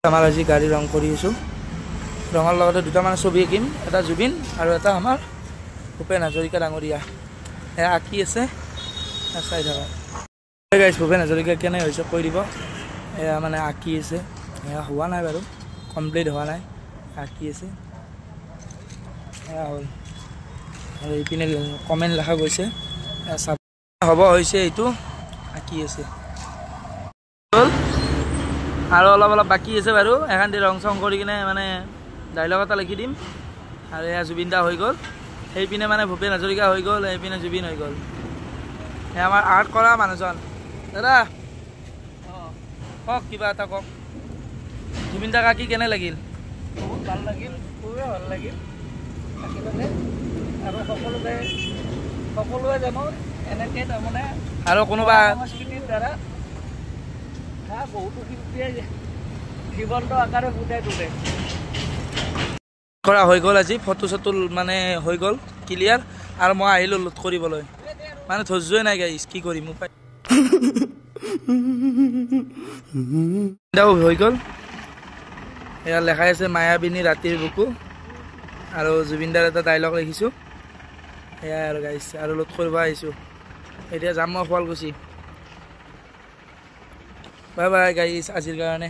আমাৰ আজি গাড়ী ৰং কৰি আছোঁ। ৰঙৰ লগতে দুটামান ছবি আঁকিম, এটা জুবিন আৰু এটা আমাৰ ভূপেন হাজৰিকা ডাঙৰীয়া। এয়া আঁকি আছে, চাই থাকক। গাইছ, ভূপেন হাজৰিকা কেনে হৈছে কৈ দিব। এয়া মানে আঁকি আছে, এয়া হোৱা নাই বাৰু, কমপ্লিট হোৱা নাই, আঁকি আছে। এয়া হ'ল আৰু এইপিনে কমেণ্ট লেখা গৈছে, চাব হ'ব হৈছে, এইটো আঁকি আছে। আৰু অলপ অলপ বাকী আছে বাৰু, এখন দি ৰং চং কৰি কিনে মানে ডাইলগ এটা লিখি দিম। আৰু এয়া জুবিন দা হৈ গ'ল, সেইপিনে মানে ভূপেন হাজৰিকা হৈ গ'ল, সেইপিনে জুবিন হৈ গ'ল। এই আমাৰ আৰ্ট কৰা মানুহজন। দাদা কওক, কিবা এটা কওক। জুবিন দাক আঁকি কেনে লাগিল? বহুত ভাল লাগিল, খুবেই ভাল লাগিল আঁকি পেলাই। আৰু সকলোৱে জানো এনেকৈ তাৰমানে আৰু কোনোবা সংস্কৃতিৰ দ্বাৰা বহুতো শিল্পীয়ে জীৱন্ত আকাৰে ফুটাই তোলে। কৰা হৈ গ'ল আজি, ফটো চটো মানে হৈ গ'ল ক্লিয়াৰ। আৰু মই আহিলোঁ লোড কৰিবলৈ, মানে ধৈৰ্যই নাই গাইছ, কি কৰিম উপায়। হৈ গ'ল, এয়া লেখাই আছে মায়াবিনী ৰাতিৰ বুকু, আৰু জুবিনদাৰ এটা ডাইলগ লিখিছোঁ। সেয়াই আৰু গাইছ, আৰু লোড কৰিব আহিছোঁ। এতিয়া যাম মই শুৱালকুছি। বাই বাই গাইছ, আজিৰ কাৰণে।